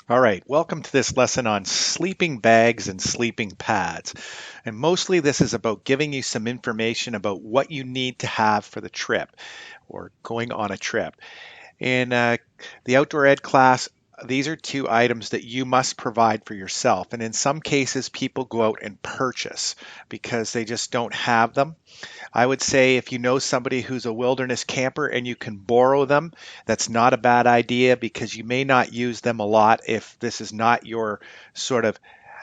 All right, welcome to this lesson on sleeping bags and sleeping pads. And mostly this is about giving you some information about what you need to have for the trip or going on a trip. In the outdoor ed class, these are two items that you must provide for yourself. And in some cases, people go out and purchase because they just don't have them. I would say if you know somebody who's a wilderness camper and you can borrow them, that's not a bad idea because you may not use them a lot if this is not your sort of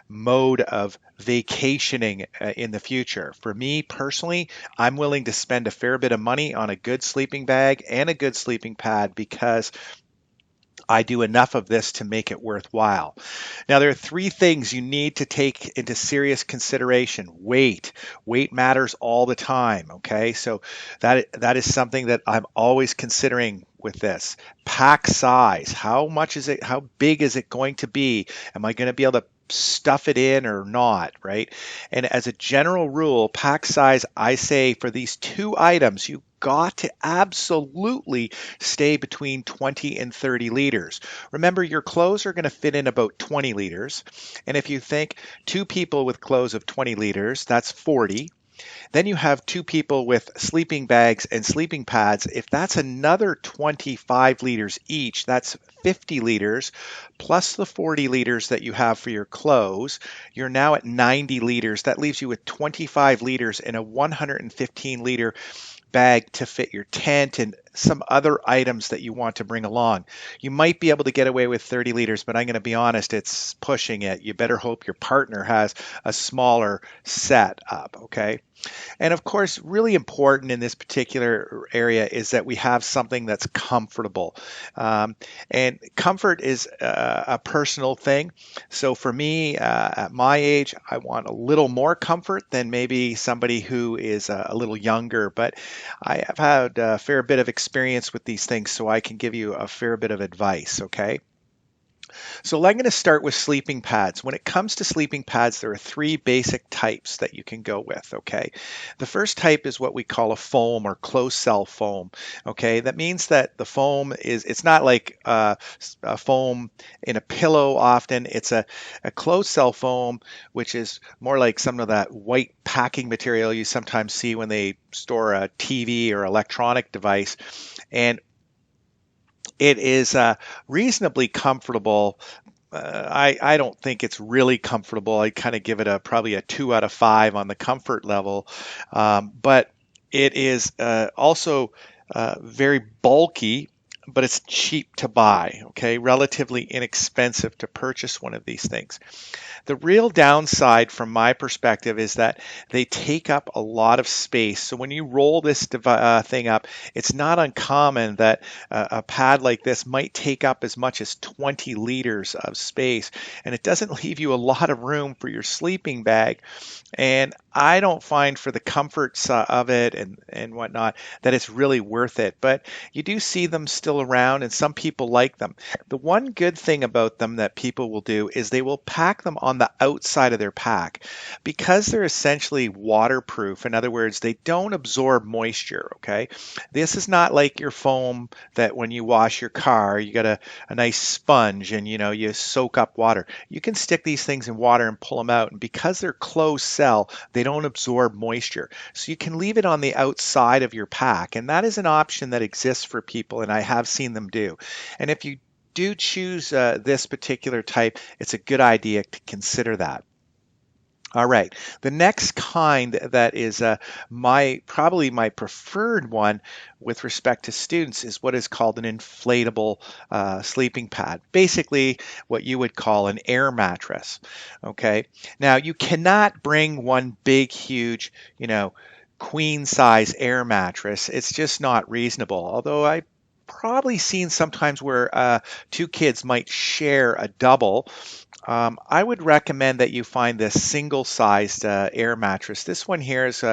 mode of vacationing in the future. For me personally, I'm willing to spend a fair bit of money on a good sleeping bag and a good sleeping pad because I do enough of this to make it worthwhile. Now, there are three things you need to take into serious consideration. Weight. Weight matters all the time. Okay. So that is something that I'm always considering with this. Pack size. How much is it? How big is it going to be? Am I going to be able to stuff it in or not, right? And as a general rule, pack size, I say for these two items, you got to absolutely stay between 20 and 30 liters. Remember, your clothes are going to fit in about 20 liters. And if you think two people with clothes of 20 liters, that's 40. Then you have two people with sleeping bags and sleeping pads. If that's another 25 liters each, that's 50 liters plus the 40 liters that you have for your clothes. You're now at 90 liters. That leaves you with 25 liters in a 115 liter bag to fit your tent and some other items that you want to bring along. You might be able to get away with 30 liters, but I'm going to be honest, it's pushing it. You better hope your partner has a smaller setup, okay? And of course, really important in this particular area is that we have something that's comfortable. Um, and comfort is a personal thing. So for me, at my age, I want a little more comfort than maybe somebody who is a little younger. But I have had a fair bit of experience with these things, so I can give you a fair bit of advice, okay? So I'm going to start with sleeping pads. When it comes to sleeping pads, there are three basic types that you can go with, okay? The first type is what we call a foam or closed cell foam, okay? That means that the foam it's not like a foam in a pillow often. It's a closed cell foam, which is more like some of that white packing material you sometimes see when they store a TV or electronic device. And it is reasonably comfortable. I don't think it's really comfortable. I kind of give it a probably a 2 out of 5 on the comfort level, but it is also very bulky, but it's cheap to buy. Okay, relatively inexpensive to purchase one of these things. The real downside from my perspective is that they take up a lot of space. So when you roll this thing up, it's not uncommon that a pad like this might take up as much as 20 liters of space, and it doesn't leave you a lot of room for your sleeping bag. And I don't find for the comforts of it and whatnot that it's really worth it. But you do see them still around, and some people like them. The one good thing about them that people will do is they will pack them on the outside of their pack because they're essentially waterproof. In other words, they don't absorb moisture. Okay, this is not like your foam that when you wash your car, you got a nice sponge and you soak up water. You can stick these things in water and pull them out, and because they're closed cell, they don't absorb moisture. So you can leave it on the outside of your pack, and that is an option that exists for people, and I have seen them do. And if you do choose this particular type, it's a good idea to consider that. All right. The next kind that is my probably my preferred one with respect to students is what is called an inflatable sleeping pad. Basically, what you would call an air mattress. Okay. Now you cannot bring one big, huge, queen size air mattress. It's just not reasonable. Although I probably seen sometimes where two kids might share a double. I would recommend that you find this single-sized air mattress. This one here is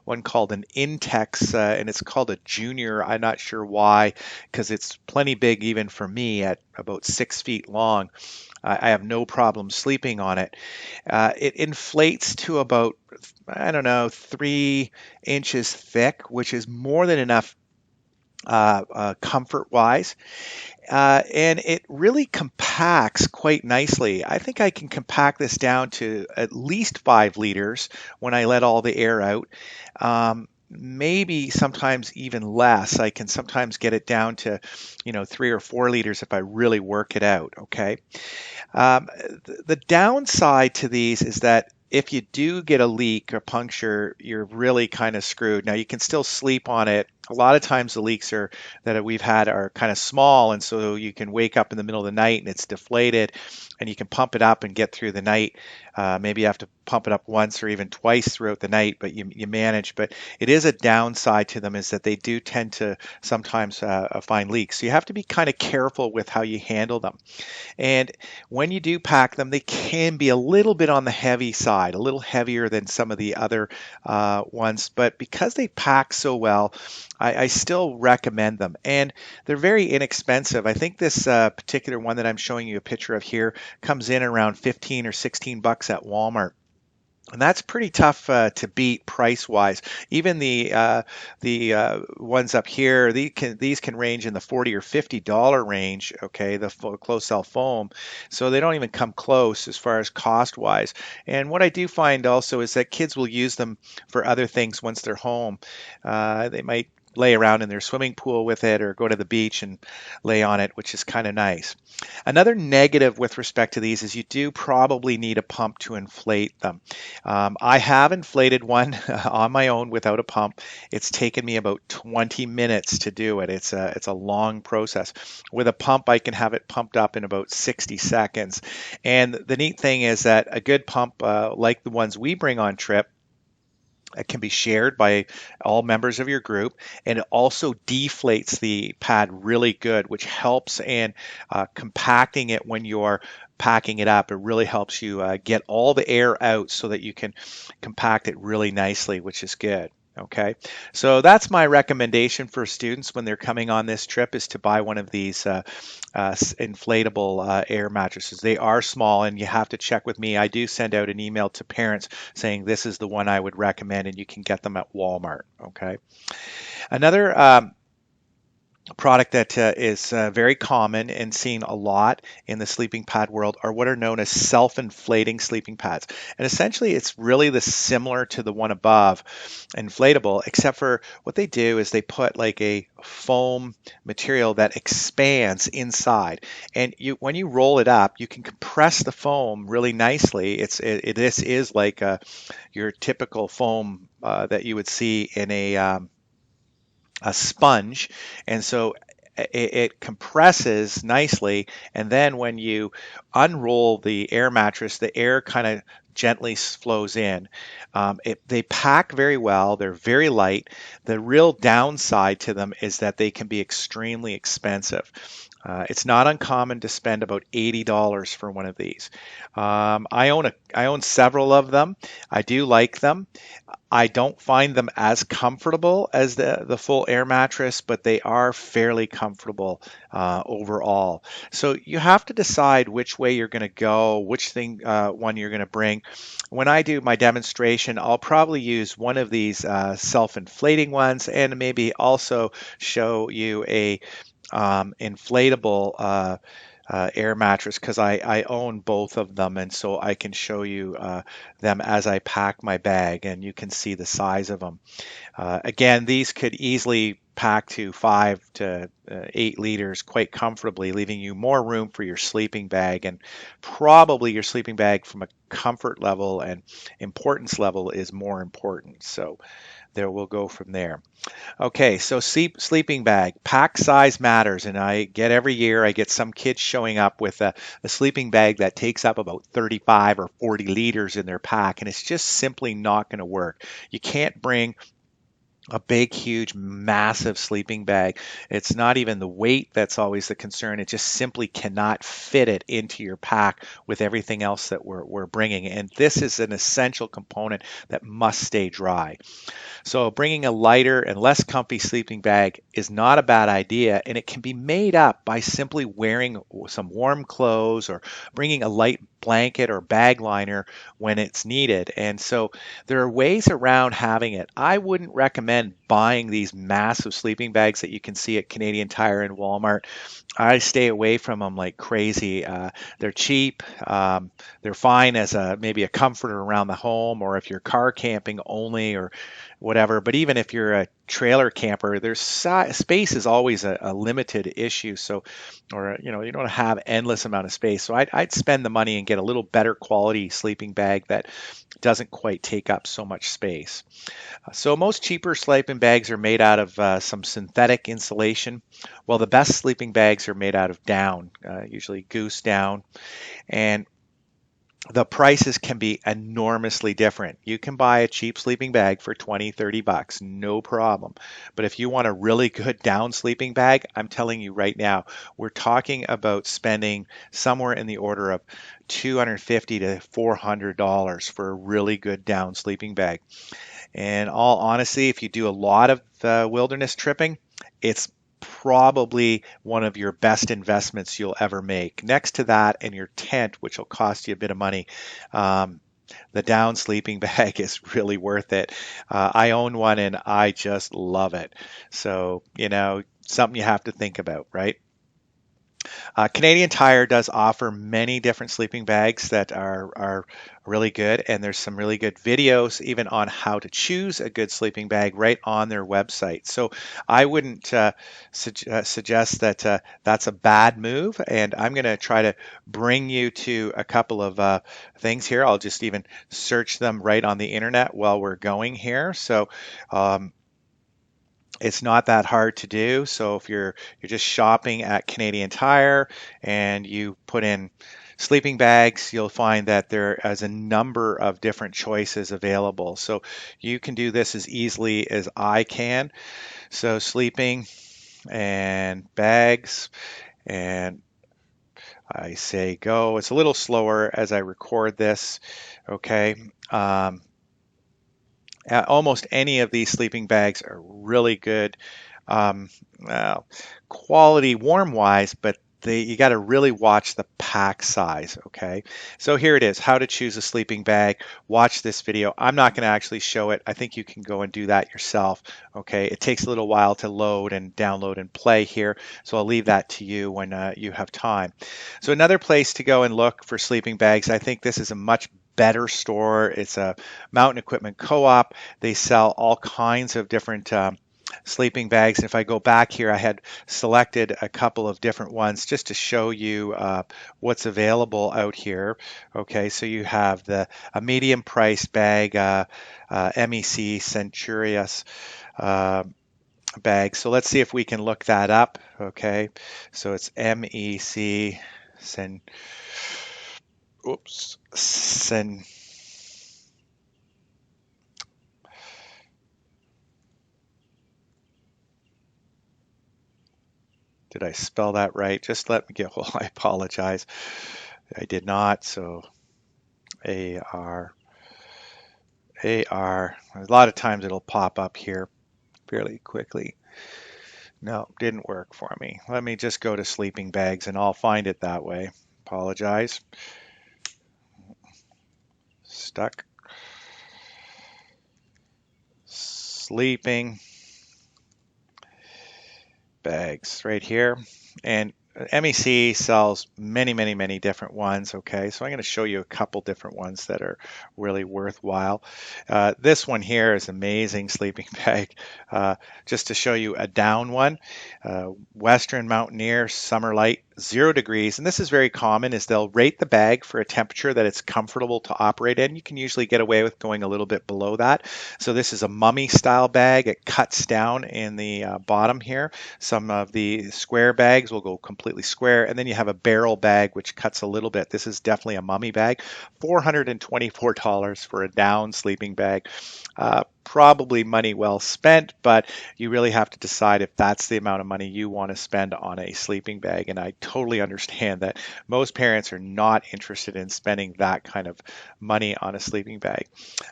one called an Intex, and it's called a Junior. I'm not sure why, because it's plenty big even for me at about 6 feet long. I have no problem sleeping on it. It inflates to about, I don't know, 3 inches thick, which is more than enough comfort wise. And it really compacts quite nicely. I think I can compact this down to at least 5 liters when I let all the air out. Maybe sometimes even less. I can sometimes get it down to, 3 or 4 liters if I really work it out. Okay. Um, the downside to these is that if you do get a leak or puncture, you're really kind of screwed. Now you can still sleep on it. A lot of times the leaks are that we've had are kind of small, and so you can wake up in the middle of the night and it's deflated, and you can pump it up and get through the night. Maybe you have to pump it up once or even twice throughout the night, but you manage. But it is a downside to them is that they do tend to sometimes find leaks. So you have to be kind of careful with how you handle them. And when you do pack them, they can be a little bit on the heavy side, a little heavier than some of the other ones. But because they pack so well, I still recommend them. And they're very inexpensive. I think this particular one that I'm showing you a picture of here comes in around 15 or 16 bucks at Walmart. And that's pretty tough to beat price wise. Even the ones up here, these can range in the $40 or $50 range. Okay, the closed cell foam, so they don't even come close as far as cost wise. And what I do find also is that kids will use them for other things once they're home. They might lay around in their swimming pool with it or go to the beach and lay on it, which is kind of nice. Another negative with respect to these is you do probably need a pump to inflate them. I have inflated one on my own without a pump. It's taken me about 20 minutes to do it. It's a long process. With a pump, I can have it pumped up in about 60 seconds. And the neat thing is that a good pump, like the ones we bring on trip, it can be shared by all members of your group, and it also deflates the pad really good, which helps in compacting it when you're packing it up. It really helps you get all the air out so that you can compact it really nicely, which is good. Okay, so that's my recommendation for students when they're coming on this trip is to buy one of these inflatable air mattresses. They are small, and you have to check with me. I do send out an email to parents saying this is the one I would recommend, and you can get them at Walmart. Okay. Another product that is very common and seen a lot in the sleeping pad world are what are known as self-inflating sleeping pads. And essentially, it's really the similar to the one above, inflatable, except for what they do is they put like a foam material that expands inside. And when you roll it up, you can compress the foam really nicely. This is like your typical foam that you would see in a sponge, and so it compresses nicely. And then when you unroll the air mattress, the air kind of gently flows in. They pack very well. They're very light. The real downside to them is that they can be extremely expensive. It's not uncommon to spend about $80 for one of these. I own several of them. I do like them. I don't find them as comfortable as the full air mattress, but they are fairly comfortable overall. So you have to decide which way you're going to go, which one you're going to bring. When I do my demonstration, I'll probably use one of these self-inflating ones, and maybe also show you a inflatable air mattress because I own both of them, and so I can show you them as I pack my bag, and you can see the size of them. Again, these could easily pack to 5 to 8 liters quite comfortably, leaving you more room for your sleeping bag, and probably your sleeping bag from a comfort level and importance level is more important. So there we'll go from there. Okay, so sleeping bag, pack size matters, and I get every year I get some kids showing up with a sleeping bag that takes up about 35 or 40 liters in their pack, and it's just simply not going to work. You can't bring a big, huge, massive sleeping bag. It's not even the weight that's always the concern. It just simply cannot fit it into your pack with everything else that we're bringing. And this is an essential component that must stay dry. So bringing a lighter and less comfy sleeping bag is not a bad idea, and it can be made up by simply wearing some warm clothes or bringing a light blanket or bag liner when it's needed. And so there are ways around having it. I wouldn't recommend buying these massive sleeping bags that you can see at Canadian Tire and Walmart. I stay away from them like crazy. They're cheap. They're fine as a maybe a comforter around the home, or if you're car camping only, or whatever. But even if you're a trailer camper, there's space is always a limited issue. So, or you don't have endless amount of space. So I'd spend the money and get a little better quality sleeping bag that doesn't quite take up so much space. So most cheaper sleeping bags are made out of some synthetic insulation, while the best sleeping bags are made out of down, usually goose down, and the prices can be enormously different. You can buy a cheap sleeping bag for 20, 30 bucks, no problem. But if you want a really good down sleeping bag, I'm telling you right now, we're talking about spending somewhere in the order of $250 to $400 for a really good down sleeping bag. And all honesty, if you do a lot of wilderness tripping, it's probably one of your best investments you'll ever make. Next to that and your tent, which will cost you a bit of money, the down sleeping bag is really worth it. I own one and I just love it. So, something you have to think about, right? Canadian Tire does offer many different sleeping bags that are really good, and there's some really good videos even on how to choose a good sleeping bag right on their website. So I wouldn't suggest that that's a bad move, and I'm going to try to bring you to a couple of things here. I'll just even search them right on the internet while we're going here. So it's not that hard to do. So if you're just shopping at Canadian Tire and you put in sleeping bags, you'll find that there is a number of different choices available. So you can do this as easily as I can. So sleeping and bags, and I say go. It's a little slower as I record this. Okay. Almost any of these sleeping bags are really good well, quality warm wise, but you got to really watch the pack size. Okay, so here it is, how to choose a sleeping bag. Watch this video. I'm not going to actually show it. I think you can go and do that yourself. Okay, it takes a little while to load and download and play here, so I'll leave that to you when you have time. So another place to go and look for sleeping bags, I think this is a much better store. It's a Mountain Equipment Co-op. They sell all kinds of different sleeping bags. And if I go back here, I had selected a couple of different ones just to show you what's available out here. Okay, so you have a medium priced bag, MEC Centurious bag. So let's see if we can look that up. Okay, so it's MEC Did I spell that right? Just let me get, well, I apologize. I did not. So A-R. A lot of times it'll pop up here fairly quickly. No, didn't work for me. Let me just go to sleeping bags and I'll find it that way. Apologize. Stuck. Sleeping bags right here. And MEC sells many, many, many different ones. Okay, so I'm going to show you a couple different ones that are really worthwhile. This one here is amazing sleeping bag. Just to show you a down one, Western Mountaineer Summer Light, 0 degrees. And this is very common, is they'll rate the bag for a temperature that it's comfortable to operate in. You can usually get away with going a little bit below that. So this is a mummy style bag. It cuts down in the bottom here. Some of the square bags will go completely square, and then you have a barrel bag which cuts a little bit. This is definitely a mummy bag. $424 for a down sleeping bag. Probably money well spent, but you really have to decide if that's the amount of money you want to spend on a sleeping bag. And I totally understand that most parents are not interested in spending that kind of money on a sleeping bag.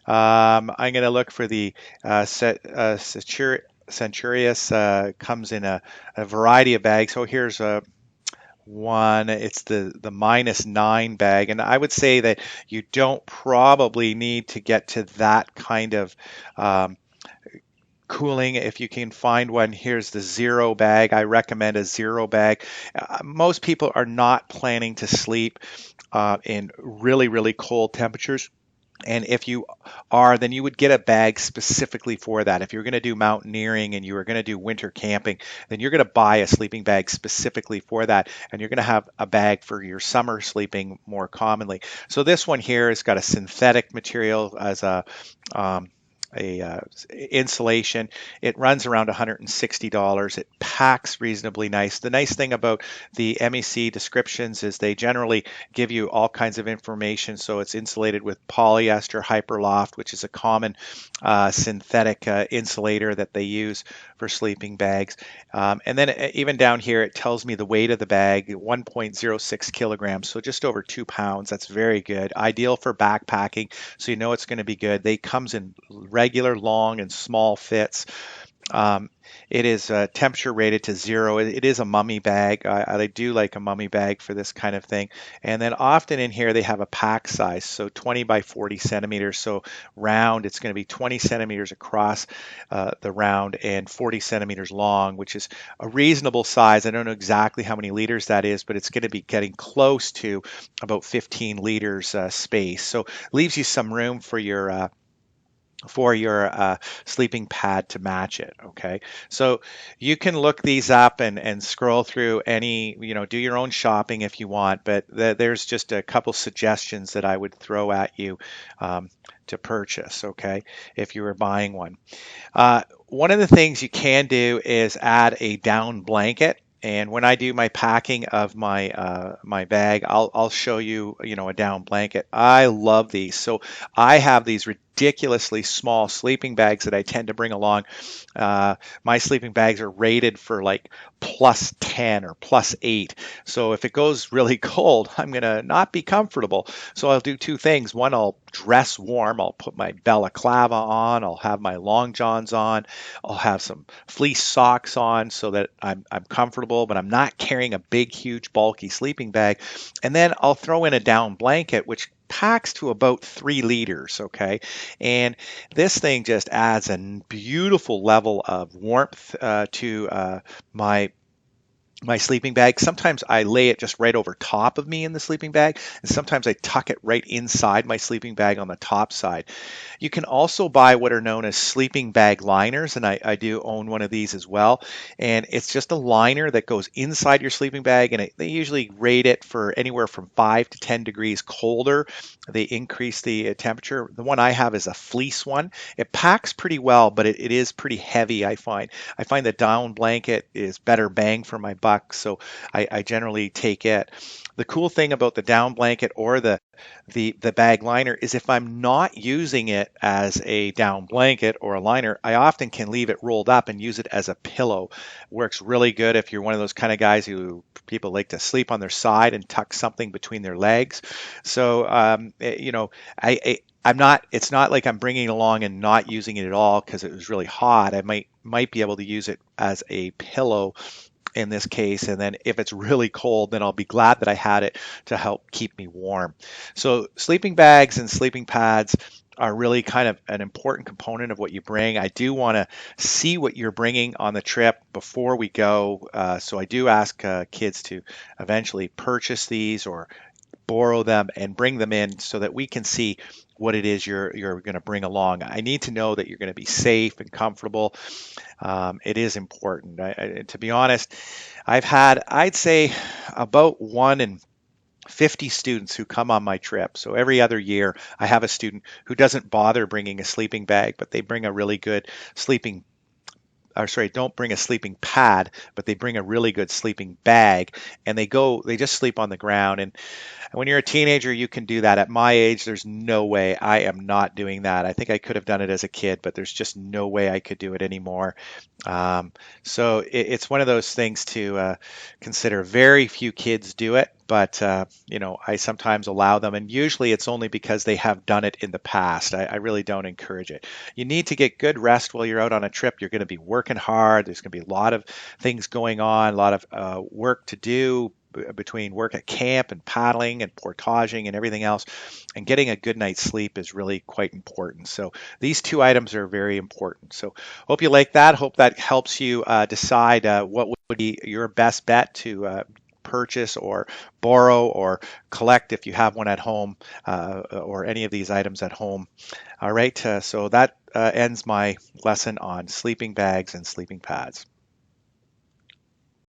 I'm going to look for the Centurious. Comes in a variety of bags. So here's a one. It's the -9 bag, and I would say that you don't probably need to get to that kind of cooling. If you can find one, here's the zero bag. I recommend a zero bag. Most people are not planning to sleep in really, really cold temperatures. And if you are, then you would get a bag specifically for that. If you're going to do mountaineering and you are going to do winter camping, then you're going to buy a sleeping bag specifically for that. And you're going to have a bag for your summer sleeping more commonly. So this one here has got a synthetic material as um, a insulation. It runs around $160. It packs reasonably nice. The nice thing about the MEC descriptions is they generally give you all kinds of information. So it's insulated with polyester hyperloft, which is a common synthetic insulator that they use for sleeping bags. And then even down here, it tells me the weight of the bag, 1.06 kilograms, so just over 2 pounds. That's very good. Ideal for backpacking, so you know it's going to be good. They comes in regular, long, and small fits. Um, it is temperature rated to 0. It is a mummy bag. I do like a mummy bag for this kind of thing. And then often in here they have a pack size, so 20 by 40 centimeters. So round, it's going to be 20 centimeters across the round and 40 centimeters long, which is a reasonable size. I don't know exactly how many liters that is, but it's going to be getting close to about 15 liters space. So leaves you some room for your sleeping pad to match it. Okay, so you can look these up and scroll through any, do your own shopping if you want, but there's just a couple suggestions that I would throw at you to purchase, okay, if you were buying one. One of the things you can do is add a down blanket. And when I do my packing of my bag, I'll show you, a down blanket. I love these. So I have these ridiculously small sleeping bags that I tend to bring along. My sleeping bags are rated for like plus 10 or plus 8. So if it goes really cold, I'm going to not be comfortable. So I'll do two things. One, I'll dress warm. I'll put my balaclava on. I'll have my long johns on. I'll have some fleece socks on so that I'm comfortable, but I'm not carrying a big, huge, bulky sleeping bag. And then I'll throw in a down blanket, which packs to about 3 liters, okay? And this thing just adds a beautiful level of warmth to my sleeping bag. Sometimes I lay it just right over top of me in the sleeping bag, and sometimes I tuck it right inside my sleeping bag on the top side. You can also buy what are known as sleeping bag liners, and I do own one of these as well. And it's just a liner that goes inside your sleeping bag, and they usually rate it for anywhere from 5 to 10 degrees colder. They increase the temperature. The one I have is a fleece one. It packs pretty well, but it is pretty heavy, I find. I find the down blanket is better bang for my buck, so I generally take it. The cool thing about the down blanket or the bag liner is if I'm not using it as a down blanket or a liner, I often can leave it rolled up and use it as a pillow. Works really good if you're one of those kind of guys who people like to sleep on their side and tuck something between their legs. So I'm not. It's not like I'm bringing it along and not using it at all because it was really hot. I might be able to use it as a pillow in this case, and then if it's really cold, then I'll be glad that I had it to help keep me warm. So sleeping bags and sleeping pads are really kind of an important component of what you bring. I do want to see what you're bringing on the trip before we go, so I do ask kids to eventually purchase these or borrow them and bring them in so that we can see what it is you're going to bring along. I need to know that you're going to be safe and comfortable. It is important. To be honest, I've had, I'd say, about 1 in 50 students who come on my trip. So every other year, I have a student who doesn't bother bringing a sleeping bag, but they bring a really good sleeping or sorry, don't bring a sleeping pad, but they bring a really good sleeping bag, and they just sleep on the ground. And when you're a teenager, you can do that. At my age, there's no way. I am not doing that. I think I could have done it as a kid, but there's just no way I could do it anymore. So it's one of those things to consider. Very few kids do it, but I sometimes allow them, and usually it's only because they have done it in the past. I really don't encourage it. You need to get good rest while you're out on a trip. You're going to be working hard. There's going to be a lot of things going on, a lot of work to do, between work at camp and paddling and portaging and everything else. And getting a good night's sleep is really quite important. So these two items are very important. So hope you like that. Hope that helps you decide what would be your best bet to purchase or borrow or collect if you have one at home, or any of these items at home. All right, so that ends my lesson on sleeping bags and sleeping pads.